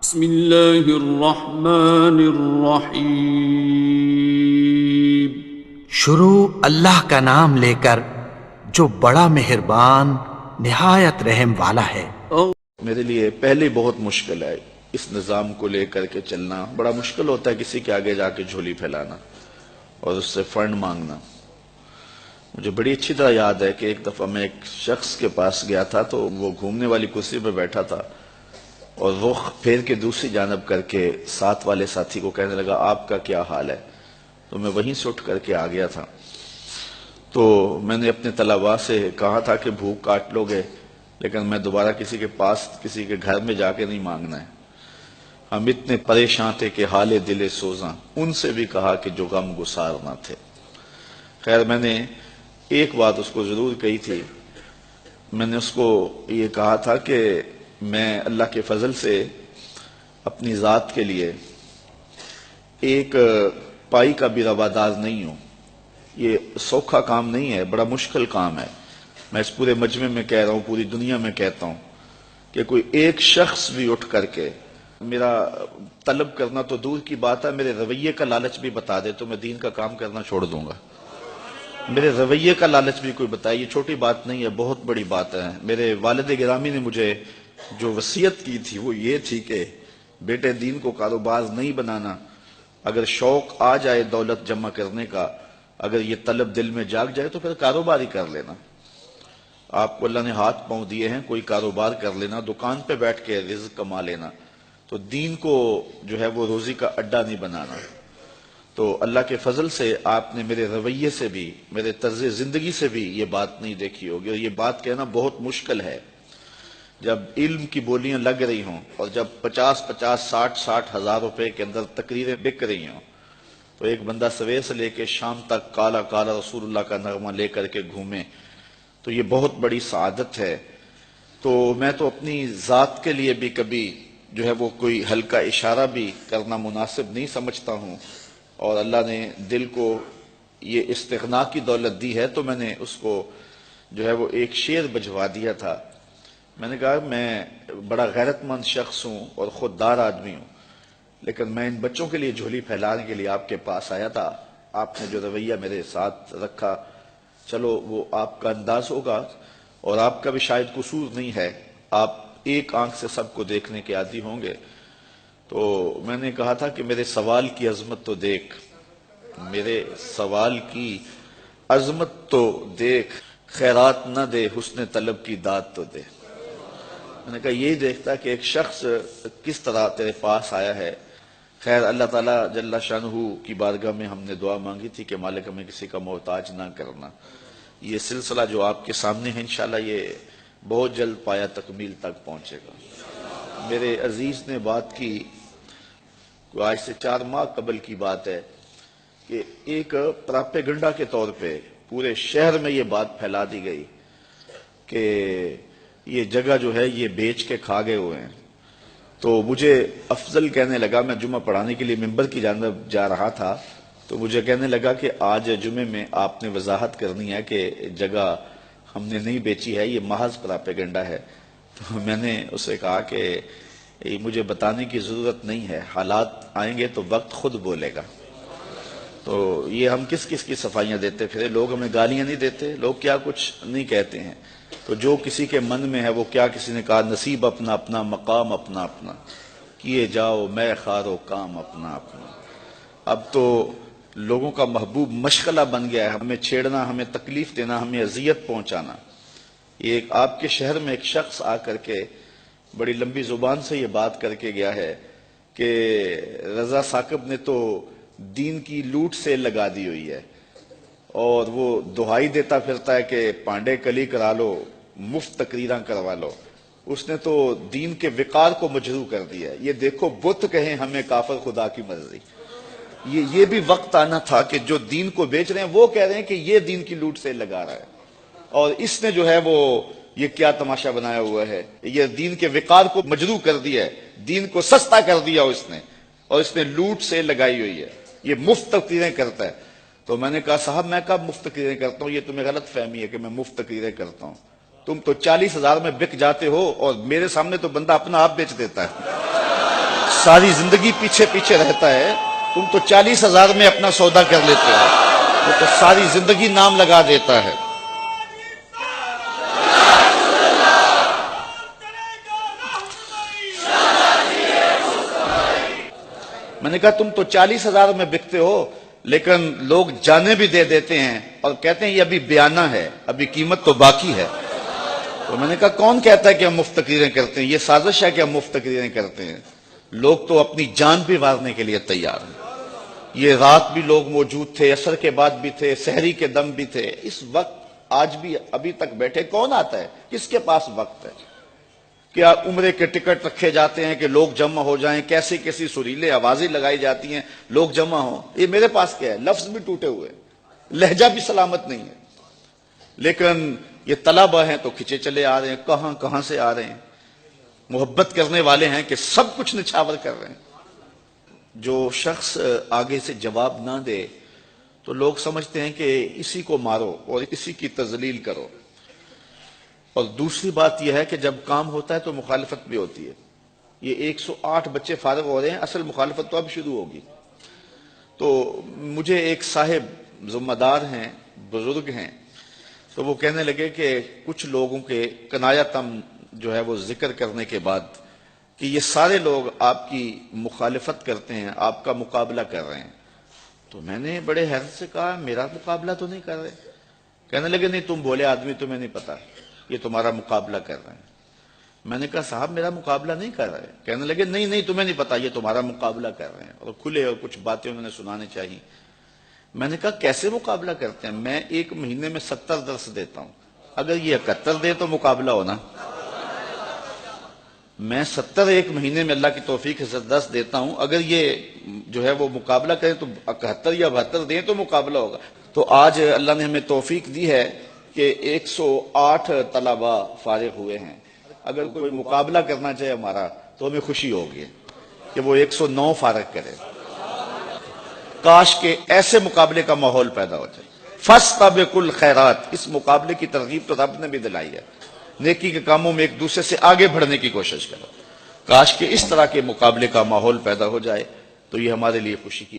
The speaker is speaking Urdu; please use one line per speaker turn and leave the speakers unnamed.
بسم اللہ الرحمن الرحیم۔
شروع اللہ کا نام لے کر جو بڑا مہربان نہایت رحم والا ہے۔
میرے لیے پہلے بہت مشکل ہے اس نظام کو لے کر کے چلنا، بڑا مشکل ہوتا ہے کسی کے آگے جا کے جھولی پھیلانا اور اس سے فنڈ مانگنا۔ مجھے بڑی اچھی طرح یاد ہے کہ ایک دفعہ میں ایک شخص کے پاس گیا تھا تو وہ گھومنے والی کرسی پہ بیٹھا تھا اور رخ پھیر کے دوسری جانب کر کے ساتھ والے ساتھی کو کہنے لگا آپ کا کیا حال ہے؟ تو میں وہیں سے اٹھ کر کے آ گیا تھا۔ تو میں نے اپنے طلباء سے کہا تھا کہ بھوک کاٹ لو گے لیکن میں دوبارہ کسی کے پاس کسی کے گھر میں جا کے نہیں مانگنا ہے۔ ہم اتنے پریشان تھے کہ حال دل سوزاں، ان سے بھی کہا کہ جو غم گسار نہ تھے۔ خیر میں نے ایک بات اس کو ضرور کہی تھی، میں نے اس کو یہ کہا تھا کہ میں اللہ کے فضل سے اپنی ذات کے لیے ایک پائی کا بھی روادار نہیں ہوں۔ یہ سوکھا کام نہیں ہے، بڑا مشکل کام ہے۔ میں اس پورے مجمع میں کہہ رہا ہوں، پوری دنیا میں کہتا ہوں کہ کوئی ایک شخص بھی اٹھ کر کے میرا طلب کرنا تو دور کی بات ہے، میرے رویے کا لالچ بھی بتا دے تو میں دین کا کام کرنا چھوڑ دوں گا۔ میرے رویے کا لالچ بھی کوئی بتائے، یہ چھوٹی بات نہیں ہے، بہت بڑی بات ہے۔ میرے والد گرامی نے مجھے جو وصیت کی تھی وہ یہ تھی کہ بیٹے دین کو کاروبار نہیں بنانا، اگر شوق آ جائے دولت جمع کرنے کا، اگر یہ طلب دل میں جاگ جائے تو پھر کاروبار ہی کر لینا۔ آپ کو اللہ نے ہاتھ پاؤں دیے ہیں، کوئی کاروبار کر لینا، دکان پہ بیٹھ کے رزق کما لینا، تو دین کو جو ہے وہ روزی کا اڈا نہیں بنانا۔ تو اللہ کے فضل سے آپ نے میرے رویے سے بھی، میرے طرز زندگی سے بھی یہ بات نہیں دیکھی ہوگی، اور یہ بات کہنا بہت مشکل ہے جب علم کی بولیاں لگ رہی ہوں اور جب 50,000 ہزار روپے کے اندر تقریریں بک رہی ہوں تو ایک بندہ سویر سے لے کے شام تک کالا کالا رسول اللہ کا نغمہ لے کر کے گھومے، تو یہ بہت بڑی سعادت ہے۔ تو میں تو اپنی ذات کے لیے بھی کبھی جو ہے وہ کوئی ہلکا اشارہ بھی کرنا مناسب نہیں سمجھتا ہوں، اور اللہ نے دل کو یہ استغنا کی دولت دی ہے تو میں نے اس کو جو ہے وہ ایک شعر بجوا دیا تھا۔ میں نے کہا میں بڑا غیرت مند شخص ہوں اور خوددار آدمی ہوں، لیکن میں ان بچوں کے لیے جھولی پھیلانے کے لیے آپ کے پاس آیا تھا۔ آپ نے جو رویہ میرے ساتھ رکھا، چلو وہ آپ کا انداز ہوگا اور آپ کا بھی شاید قصور نہیں ہے، آپ ایک آنکھ سے سب کو دیکھنے کے عادی ہوں گے۔ تو میں نے کہا تھا کہ میرے سوال کی عظمت تو دیکھ، میرے سوال کی عظمت تو دیکھ، خیرات نہ دے حسن طلب کی داد تو دے۔ میں نے کہا یہی دیکھتا کہ ایک شخص کس طرح تیرے پاس آیا ہے۔ خیر اللہ تعالیٰ جل شانہ کی بارگاہ میں ہم نے دعا مانگی تھی کہ مالک ہمیں کسی کا محتاج نہ کرنا۔ یہ سلسلہ جو آپ کے سامنے ہے انشاءاللہ یہ بہت جلد پایا تکمیل تک پہنچے گا۔ میرے عزیز نے بات کی، آج سے 4 ماہ قبل کی بات ہے کہ ایک پراپیگنڈا کے طور پہ پورے شہر میں یہ بات پھیلا دی گئی کہ یہ جگہ جو ہے یہ بیچ کے کھا گئے ہوئے ہیں۔ تو مجھے افضل کہنے لگا، میں جمعہ پڑھانے کے لیے ممبر کی جانب جا رہا تھا تو مجھے کہنے لگا کہ آج جمعے میں آپ نے وضاحت کرنی ہے کہ جگہ ہم نے نہیں بیچی ہے، یہ محض پراپیگنڈا ہے۔ تو میں نے اسے کہا کہ مجھے بتانے کی ضرورت نہیں ہے، حالات آئیں گے تو وقت خود بولے گا۔ تو یہ ہم کس کس کی صفائیاں دیتے پھرے، لوگ ہمیں گالیاں نہیں دیتے، لوگ کیا کچھ نہیں کہتے ہیں، تو جو کسی کے من میں ہے وہ کیا، کسی نے کہا نصیب اپنا اپنا، مقام اپنا اپنا، کیے جاؤ میں خار و کام اپنا اپنا۔ اب تو لوگوں کا محبوب مشغلہ بن گیا ہے ہمیں چھیڑنا، ہمیں تکلیف دینا، ہمیں اذیت پہنچانا۔ یہ آپ کے شہر میں ایک شخص آ کر کے بڑی لمبی زبان سے یہ بات کر کے گیا ہے کہ رضا ثاقب نے تو دین کی لوٹ سے لگا دی ہوئی ہے، اور وہ دہائی دیتا پھرتا ہے کہ پانڈے کلی کرا لو، مفت تقریراں کروا لو۔ اس نے تو دین کے وقار کو مجروح کر دیا ہے۔ یہ دیکھو بت کہیں ہمیں کافر خدا کی مرضی۔ یہ بھی وقت آنا تھا کہ جو دین کو بیچ رہے ہیں وہ کہہ رہے ہیں کہ یہ دین کی لوٹ سے لگا رہا ہے، اور اس نے جو ہے وہ یہ کیا تماشا بنایا ہوا ہے، یہ دین کے وقار کو مجروح کر دیا ہے، دین کو سستا کر دیا اس نے، اور اس نے لوٹ سے لگائی ہوئی ہے، یہ مفت تقریریں کرتا ہے۔ تو میں نے کہا صاحب میں کب مفت تقریریں کرتا ہوں، یہ تمہیں غلط فہمی ہے کہ میں مفت تقریریں کرتا ہوں، تم تو 40,000 میں بک جاتے ہو اور میرے سامنے تو بندہ اپنا آپ بیچ دیتا ہے۔ ساری زندگی پیچھے پیچھے رہتا ہے. تم تو 40,000 میں اپنا سودا کر لیتے ہو, وہ تو ساری زندگی نام لگا دیتا ہے. میں نے کہا تم تو 40,000 میں بکتے ہو, لیکن لوگ جانیں بھی دے دیتے ہیں اور کہتے ہیں یہ ابھی بیانہ ہے, ابھی قیمت تو باقی ہے. تو میں نے کہا کون کہتا ہے کہ ہم مفت تقریریں کرتے ہیں؟ یہ سازش ہے کہ ہم مفت تقریریں کرتے ہیں. لوگ تو اپنی جان بھی مارنے کے لیے تیار ہیں. یہ رات بھی لوگ موجود تھے, عصر کے بعد بھی تھے, سحری کے دم بھی تھے. اس وقت آج بھی ابھی تک بیٹھے کون آتا ہے؟ کس کے پاس وقت ہے؟ کیا عمرے کے ٹکٹ رکھے جاتے ہیں کہ لوگ جمع ہو جائیں, کیسی کیسی سریلے آوازیں لگائی جاتی ہیں لوگ جمع ہوں. یہ میرے پاس کیا ہے؟ لفظ بھی ٹوٹے ہوئے, لہجہ بھی سلامت نہیں ہے. لیکن یہ طلبہ ہیں تو کھچے چلے آ رہے ہیں, کہاں کہاں سے آ رہے ہیں. محبت کرنے والے ہیں کہ سب کچھ نچھاور کر رہے ہیں. جو شخص آگے سے جواب نہ دے تو لوگ سمجھتے ہیں کہ اسی کو مارو اور اسی کی تذلیل کرو. اور دوسری بات یہ ہے کہ جب کام ہوتا ہے تو مخالفت بھی ہوتی ہے. یہ 108 بچے فارغ ہو رہے ہیں, اصل مخالفت تو اب شروع ہوگی. تو مجھے ایک صاحب ذمہ دار ہیں, بزرگ ہیں, تو وہ کہنے لگے کہ کچھ لوگوں کے کنایتم جو ہے وہ ذکر کرنے کے بعد کہ یہ سارے لوگ آپ کی مخالفت کرتے ہیں, آپ کا مقابلہ کر رہے ہیں. تو میں نے بڑے حیرت سے کہا میرا مقابلہ تو نہیں کر رہے. کہنے لگے نہیں تم بولے آدمی, تمہیں نہیں پتا, یہ تمہارا مقابلہ کر رہے ہیں. میں نے کہا صاحب میرا مقابلہ نہیں کر رہے. کہنے لگے نہیں نہیں تمہیں نہیں پتا, یہ تمہارا مقابلہ کر رہے ہیں. اور کھلے اور کچھ باتیں انہوں نے سنانے چاہیے. میں نے کہا کیسے مقابلہ کرتے ہیں؟ میں ایک مہینے میں 70 درس دیتا ہوں, اگر یہ 71 دے تو مقابلہ ہونا. میں 70 ایک مہینے میں اللہ کی توفیق سے 10 دیتا ہوں, اگر یہ جو ہے وہ مقابلہ کریں تو 71 یا 72 دیں تو مقابلہ ہوگا. تو آج اللہ نے ہمیں توفیق دی ہے کہ 108 طلبہ فارغ ہوئے ہیں. اگر کوئی مقابلہ کرنا چاہے ہمارا تو ہمیں خوشی ہوگی کہ وہ 109 فارغ کرے. کاش کے ایسے مقابلے کا ماحول پیدا ہو جائے. فاستبقوا الخیرات, اس مقابلے کی ترغیب تو رب نے بھی دلائی ہے. نیکی کے کاموں میں ایک دوسرے سے آگے بڑھنے کی کوشش کرو. کاش کہ اس طرح کے مقابلے کا ماحول پیدا ہو جائے تو یہ ہمارے لیے خوشی کی